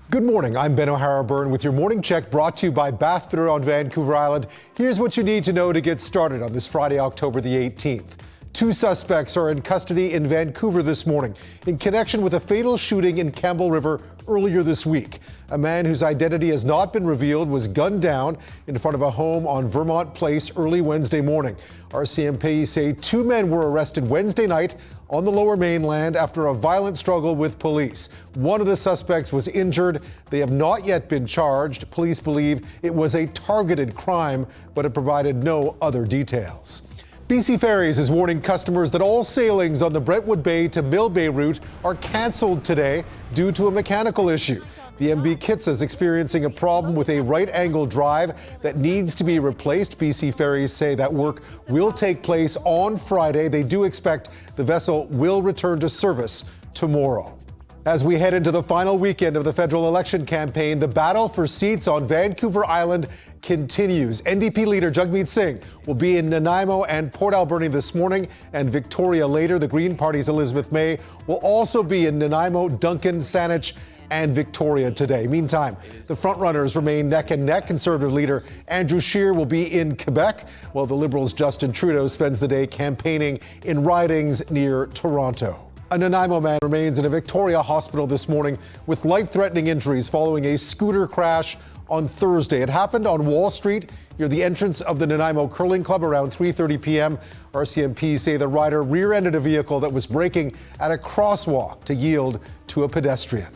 Good morning, I'm Ben O'Hara-Byrne with your morning check brought to you by Bath Fitter on Vancouver Island. Here's what you need to know to get started on this Friday, October the 18th. 2 suspects are in custody in Vancouver this morning in connection with a fatal shooting in Campbell River earlier this week. A man whose identity has not been revealed was gunned down in front of a home on Vermont Place early Wednesday morning. RCMP say 2 men were arrested Wednesday night on the Lower Mainland after a violent struggle with police. One of the suspects was injured. They have not yet been charged. Police believe it was a targeted crime, but it provided no other details. BC Ferries is warning customers that all sailings on the Brentwood Bay to Mill Bay route are cancelled today due to a mechanical issue. The MV Kitsa is experiencing a problem with a right-angle drive that needs to be replaced. BC Ferries say that work will take place on Friday. They do expect the vessel will return to service tomorrow. As we head into the final weekend of the federal election campaign, the battle for seats on Vancouver Island continues. NDP leader Jagmeet Singh will be in Nanaimo and Port Alberni this morning, and Victoria later. The Green Party's Elizabeth May will also be in Nanaimo, Duncan, Saanich, and Victoria today. Meantime, the frontrunners remain neck and neck. Conservative leader Andrew Scheer will be in Quebec, while the Liberals' Justin Trudeau spends the day campaigning in ridings near Toronto. A Nanaimo man remains in a Victoria hospital this morning with life-threatening injuries following a scooter crash on Thursday. It happened on Wall Street near the entrance of the Nanaimo Curling Club around 3:30 p.m. RCMP say the rider rear-ended a vehicle that was braking at a crosswalk to yield to a pedestrian.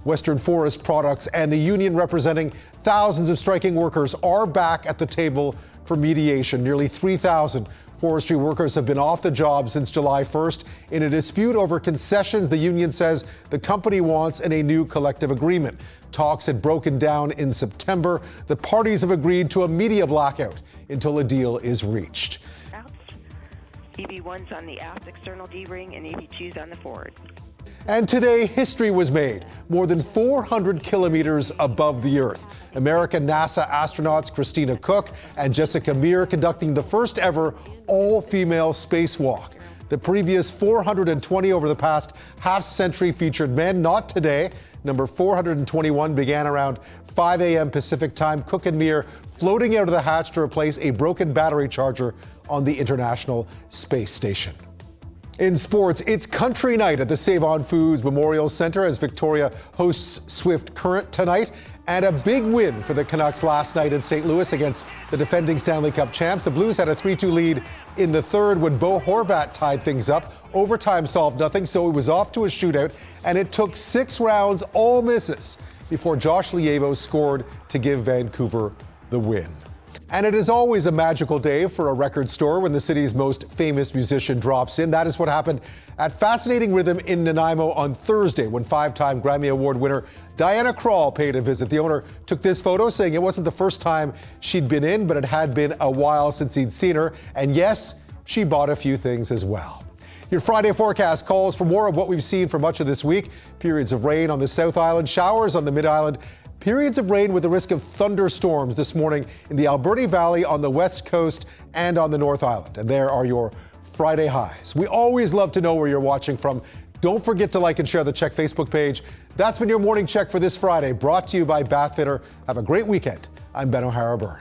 Western Forest Products and the union representing thousands of striking workers are back at the table for mediation. Nearly 3,000 forestry workers have been off the job since July 1st in a dispute over concessions the union says the company wants in a new collective agreement. Talks had broken down in September. The parties have agreed to a media blackout until a deal is reached. EV1's on the aft external D-ring and EV2's on the forward. And today, history was made more than 400 kilometers above the Earth. American NASA astronauts Christina Cook and Jessica Meir conducting the first ever all-female spacewalk. The previous 420 over the past half-century featured men, not today. Number 421 began around 5 a.m. Pacific time. Cook and Meir floating out of the hatch to replace a broken battery charger on the International Space Station. In sports, it's country night at the Save-On Foods Memorial Centre as Victoria hosts Swift Current tonight. And a big win for the Canucks last night in St. Louis against the defending Stanley Cup champs. The Blues had a 3-2 lead in the third when Bo Horvat tied things up. Overtime solved nothing, so it was off to a shootout, and it took 6 rounds, all misses, before Josh Lievo scored to give Vancouver the win. And it is always a magical day for a record store when the city's most famous musician drops in. That is what happened at Fascinating Rhythm in Nanaimo on Thursday when 5-time Grammy Award winner Diana Krall paid a visit. The owner took this photo saying it wasn't the first time she'd been in, but it had been a while since he'd seen her. And yes, she bought a few things as well. Your Friday forecast calls for more of what we've seen for much of this week. Periods of rain on the South Island, showers on the Mid-Island, periods of rain with the risk of thunderstorms this morning in the Alberta Valley, on the West Coast, and on the North Island. And there are your Friday highs. We always love to know where you're watching from. Don't forget to like and share the CHEK Facebook page. That's been your morning check for this Friday, brought to you by Bath Fitter. Have a great weekend. I'm Ben O'Hara-Byrne.